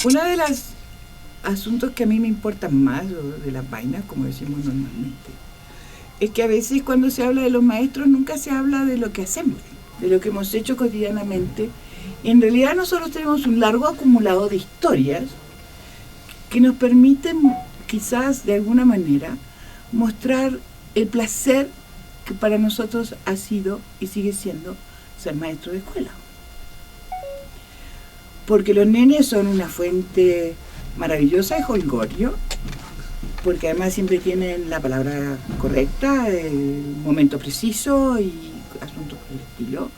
Uno de los asuntos que a mí me importan más, o de las vainas, como decimos normalmente, es que a veces cuando se habla de los maestros nunca se habla de lo que hacemos, de lo que hemos hecho cotidianamente. Y en realidad nosotros tenemos un largo acumulado de historias que nos permiten quizás de alguna manera mostrar el placer que para nosotros ha sido y sigue siendo ser maestro de escuela. Porque los nenes son una fuente maravillosa de jolgorio, porque además siempre tienen la palabra correcta, el momento preciso y asuntos por el estilo.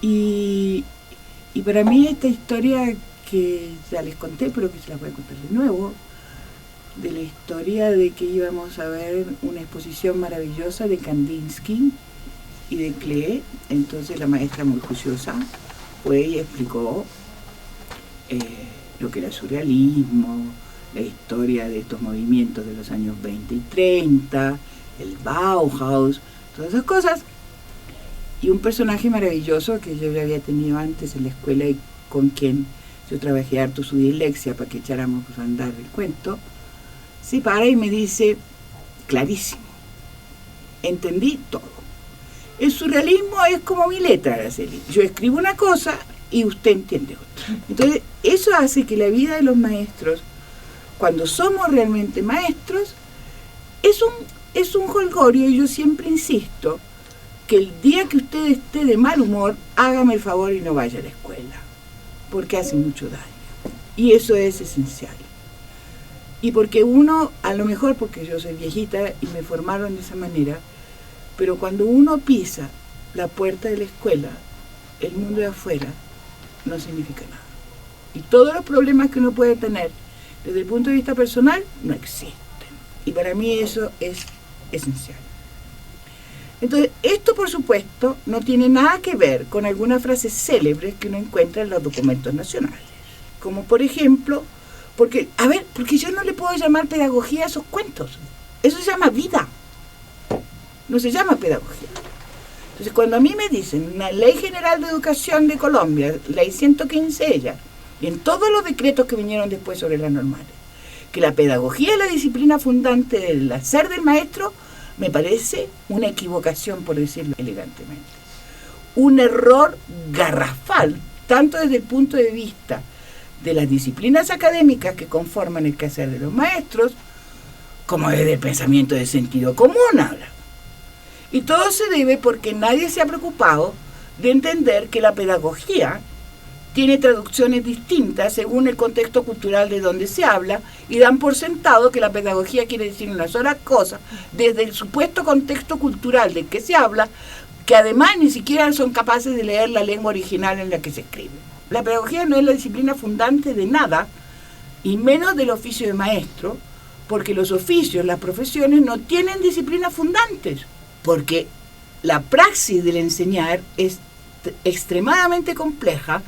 Y para mí esta historia que ya les conté, pero que se las voy a contar de nuevo, de la historia de que íbamos a ver una exposición maravillosa de Kandinsky y de Klee. Entonces la maestra, muy juiciosa, fue y explicó lo que era el surrealismo, la historia de estos movimientos de los años 20 y 30, el Bauhaus, todas esas cosas. Y un personaje maravilloso que yo ya había tenido antes en la escuela y con quien yo trabajé harto su dislexia para que echáramos a andar el cuento, se para y me dice, clarísimo, entendí todo. El surrealismo es como mi letra, Araceli. Yo escribo una cosa y usted entiende otra. Entonces, eso hace que la vida de los maestros, cuando somos realmente maestros, es un jolgorio. Y yo siempre insisto que el día que usted esté de mal humor, hágame el favor y no vaya a la escuela, porque hace mucho daño. Y eso es esencial. Y porque uno, a lo mejor porque yo soy viejita y me formaron de esa manera, pero cuando uno pisa la puerta de la escuela, el mundo de afuera no significa nada. Y todos los problemas que uno puede tener desde el punto de vista personal no existen. Y para mí eso es esencial. Entonces, esto por supuesto no tiene nada que ver con algunas frases célebres que uno encuentra en los documentos nacionales. Como por ejemplo, porque yo no le puedo llamar pedagogía a esos cuentos. Eso se llama vida. No se llama pedagogía. Entonces, cuando a mí me dicen una Ley General de Educación de Colombia, Ley 115 ella, y en todos los decretos que vinieron después sobre las normales, que la pedagogía es la disciplina fundante del hacer del maestro, me parece una equivocación, por decirlo elegantemente. Un error garrafal, tanto desde el punto de vista de las disciplinas académicas que conforman el quehacer de los maestros, como desde el pensamiento de sentido común ahora. Y todo se debe porque nadie se ha preocupado de entender que la pedagogía tiene traducciones distintas según el contexto cultural de donde se habla, y dan por sentado que la pedagogía quiere decir una sola cosa desde el supuesto contexto cultural del que se habla, que además ni siquiera son capaces de leer la lengua original en la que se escribe. La pedagogía no es la disciplina fundante de nada, y menos del oficio de maestro, porque los oficios, las profesiones no tienen disciplinas fundantes, porque la praxis del enseñar es extremadamente compleja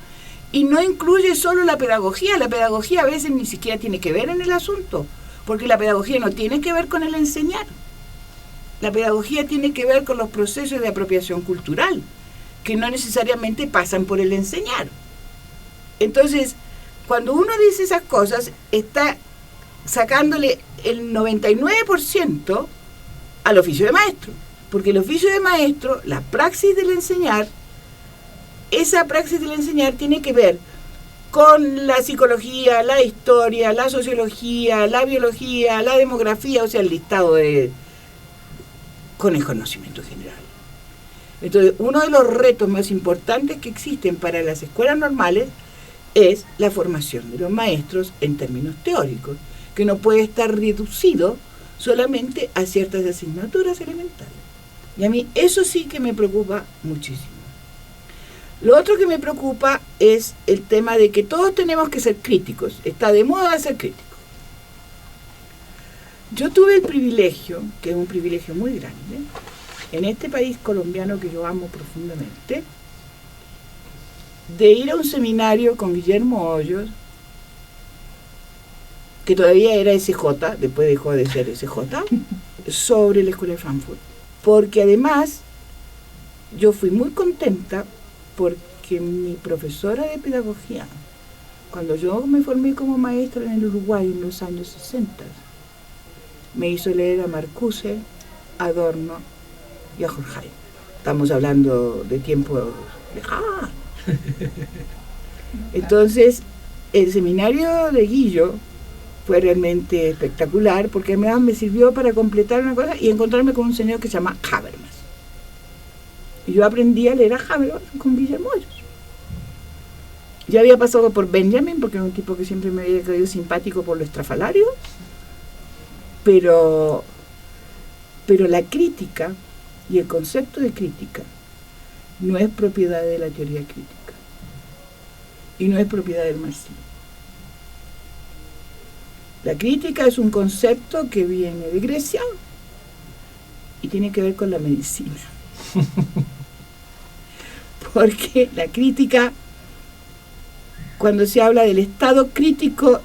y no incluye solo la pedagogía a veces ni siquiera tiene que ver en el asunto, porque la pedagogía no tiene que ver con el enseñar. La pedagogía tiene que ver con los procesos de apropiación cultural, que no necesariamente pasan por el enseñar. Entonces, cuando uno dice esas cosas, está sacándole el 99% al oficio de maestro, porque el oficio de maestro, la praxis del enseñar, esa praxis del enseñar tiene que ver con la psicología, la historia, la sociología, la biología, la demografía, o sea, el listado con el conocimiento general. Entonces, uno de los retos más importantes que existen para las escuelas normales es la formación de los maestros en términos teóricos, que no puede estar reducido solamente a ciertas asignaturas elementales. Y a mí eso sí que me preocupa muchísimo. Lo otro que me preocupa es el tema de que todos tenemos que ser críticos. Está de moda ser crítico. Yo tuve el privilegio, que es un privilegio muy grande, en este país colombiano que yo amo profundamente, de ir a un seminario con Guillermo Hoyos, que todavía era SJ, después dejó de ser SJ, sobre la Escuela de Frankfurt. Porque además yo fui muy contenta porque mi profesora de pedagogía Cuando yo me formé como maestra en el Uruguay en los años 60, me hizo leer a Marcuse, a Adorno y a Horkheimer. Estamos hablando de tiempos lejanos. Entonces, el seminario de Guillo fue realmente espectacular porque además me sirvió para completar una cosa y encontrarme con un señor que se llama Habermas. Y yo aprendí a leer a Habermas con Guillermo Hoyos. Ya había pasado por Benjamin, porque era un tipo que siempre me había creído simpático por lo estrafalario, pero la crítica y el concepto de crítica no es propiedad de la teoría crítica y no es propiedad del marxismo. La crítica es un concepto que viene de Grecia y tiene que ver con la medicina. Porque la crítica, cuando se habla del estado crítico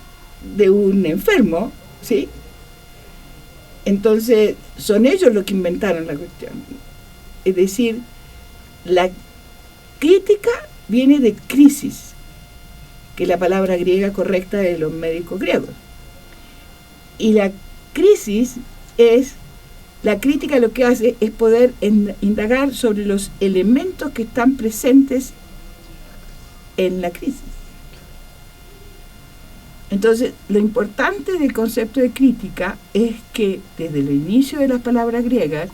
de un enfermo, ¿sí? Entonces son ellos los que inventaron la cuestión. Es decir, la crítica viene de crisis, que es la palabra griega correcta de los médicos griegos. Y la crisis es, la crítica lo que hace es poder indagar sobre los elementos que están presentes en la crisis. Entonces, lo importante del concepto de crítica es que desde el inicio de las palabras griegas,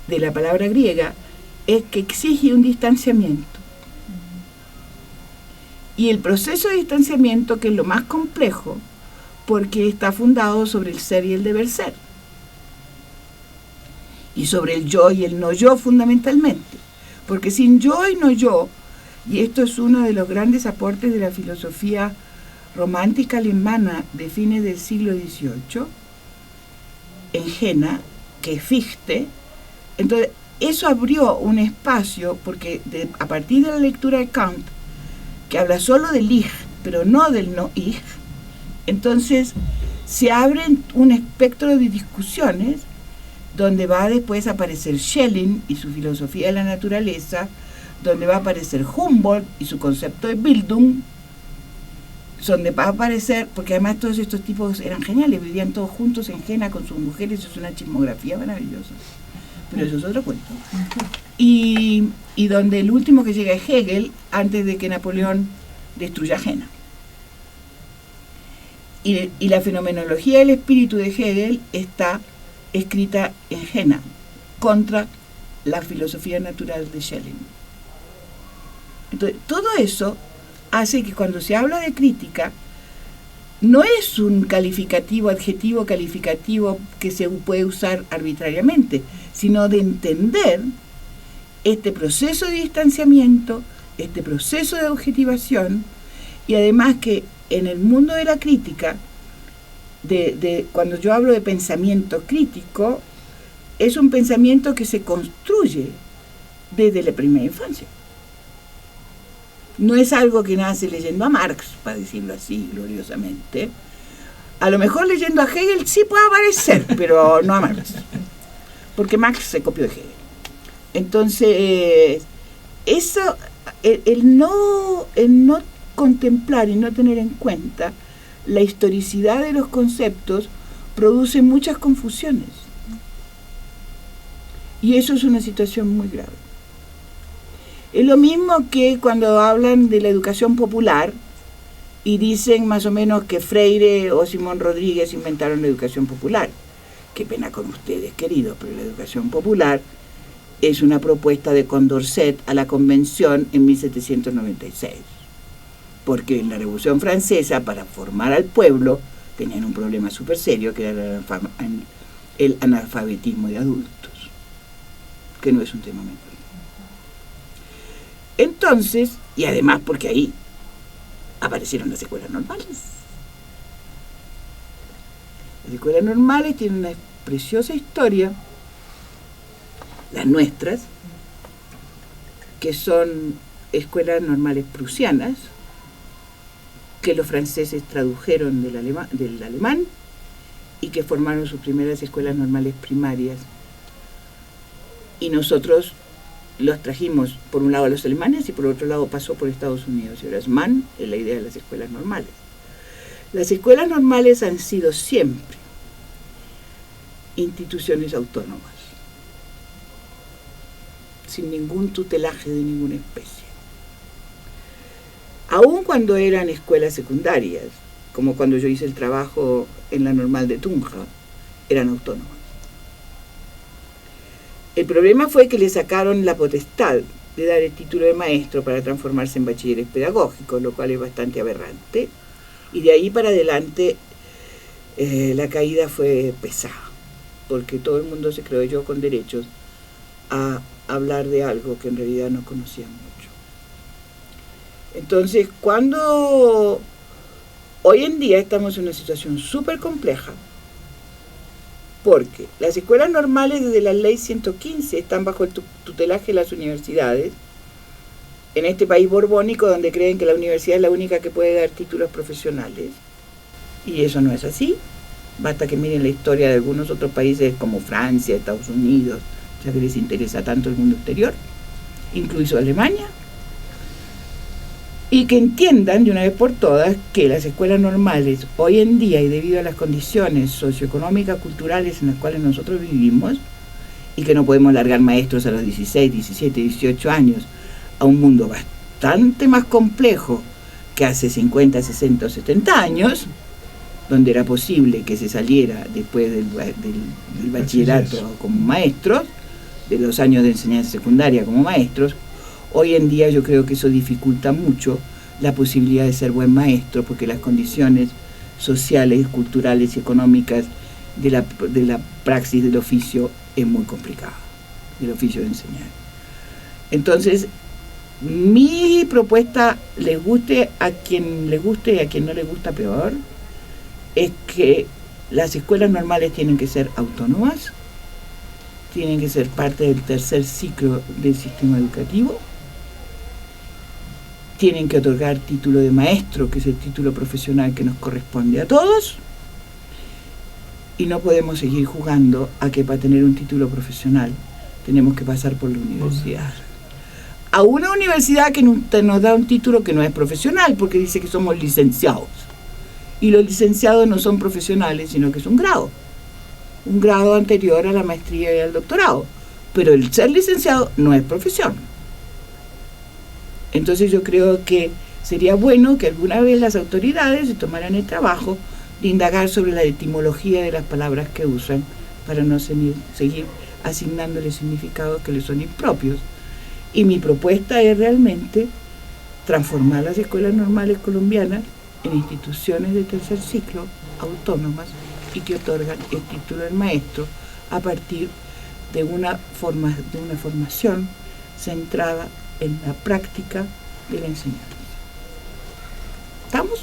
de la palabra griega, es que exige un distanciamiento. Y el proceso de distanciamiento, que es lo más complejo, porque está fundado sobre el ser y el deber ser. Y sobre el yo y el no yo fundamentalmente. Porque sin yo y no yo, y esto es uno de los grandes aportes de la filosofía romántica alemana de fines del siglo XVIII, en Jena, que es Fichte. Entonces, eso abrió un espacio, porque a partir de la lectura de Kant, que habla solo del ich, pero no del no ich, entonces se abre un espectro de discusiones donde va después a aparecer Schelling y su filosofía de la naturaleza, donde va a aparecer Humboldt y su concepto de Bildung, donde va a aparecer, porque además todos estos tipos eran geniales, vivían todos juntos en Jena con sus mujeres, es una chismografía maravillosa, pero eso es otro cuento. Y donde el último que llega es Hegel, antes de que Napoleón destruya Jena. Y la fenomenología del espíritu de Hegel está escrita en Jena, contra la filosofía natural de Schelling. Entonces, todo eso hace que cuando se habla de crítica, no es un calificativo, adjetivo calificativo que se puede usar arbitrariamente, sino de entender este proceso de distanciamiento, este proceso de objetivación, y además que en el mundo de la crítica, cuando yo hablo de pensamiento crítico, es un pensamiento que se construye desde la primera infancia. No es algo que nace leyendo a Marx, para decirlo así gloriosamente. A lo mejor leyendo a Hegel sí puede aparecer, pero no a Marx, porque Marx se copió de Hegel. Entonces, eso, el no contemplar y no tener en cuenta la historicidad de los conceptos produce muchas confusiones. Y eso es una situación muy grave. Es lo mismo que cuando hablan de la educación popular y dicen más o menos que Freire o Simón Rodríguez inventaron la educación popular. Qué pena con ustedes, queridos, pero la educación popular es una propuesta de Condorcet a la Convención en 1796. Porque en la Revolución Francesa, para formar al pueblo, tenían un problema súper serio, que era el analfabetismo de adultos, que no es un tema menor. Entonces, y además porque ahí aparecieron las escuelas normales. Las escuelas normales tienen una preciosa historia, las nuestras, que son escuelas normales prusianas, que los franceses tradujeron del alemán y que formaron sus primeras escuelas normales primarias. Y nosotros los trajimos por un lado a los alemanes y por otro lado pasó por Estados Unidos. Y ahora es MAN, es la idea de las escuelas normales. Las escuelas normales han sido siempre instituciones autónomas, sin ningún tutelaje de ninguna especie. Aun cuando eran escuelas secundarias, como cuando yo hice el trabajo en la normal de Tunja, eran autónomas. El problema fue que le sacaron la potestad de dar el título de maestro para transformarse en bachilleres pedagógicos, lo cual es bastante aberrante. Y de ahí para adelante la caída fue pesada, porque todo el mundo se creyó con derechos a hablar de algo que en realidad no conocían mucho. Entonces, cuando hoy en día estamos en una situación súper compleja, porque las escuelas normales desde la ley 115 están bajo el tutelaje de las universidades, en este país borbónico donde creen que la universidad es la única que puede dar títulos profesionales, y eso no es así. Basta que miren la historia de algunos otros países como Francia, Estados Unidos, ya que les interesa tanto el mundo exterior, incluso Alemania, y que entiendan de una vez por todas que las escuelas normales hoy en día, y debido a las condiciones socioeconómicas, culturales en las cuales nosotros vivimos, y que no podemos largar maestros a los 16, 17, 18 años a un mundo bastante más complejo que hace 50, 60 o 70 años, donde era posible que se saliera después del bachillerato como maestros, de los años de enseñanza secundaria como maestros. Hoy en día yo creo que eso dificulta mucho la posibilidad de ser buen maestro, porque las condiciones sociales, culturales y económicas de la praxis del oficio es muy complicada, del oficio de enseñar. Entonces, mi propuesta, les guste a quien les guste y a quien no le gusta peor, es que las escuelas normales tienen que ser autónomas, tienen que ser parte del tercer ciclo del sistema educativo, tienen que otorgar título de maestro, que es el título profesional que nos corresponde a todos, y no podemos seguir jugando a que para tener un título profesional tenemos que pasar por la universidad. A una universidad que nos da un título que no es profesional, porque dice que somos licenciados. Y los licenciados no son profesionales, sino que es un grado anterior a la maestría y al doctorado. Pero el ser licenciado no es profesión. Entonces yo creo que sería bueno que alguna vez las autoridades se tomaran el trabajo de indagar sobre la etimología de las palabras que usan para no seguir asignándole significados que les son impropios. Y mi propuesta es realmente transformar las escuelas normales colombianas en instituciones de tercer ciclo autónomas y que otorgan el título de maestro a partir de una formación centrada en la práctica de la enseñanza. ¿Estamos?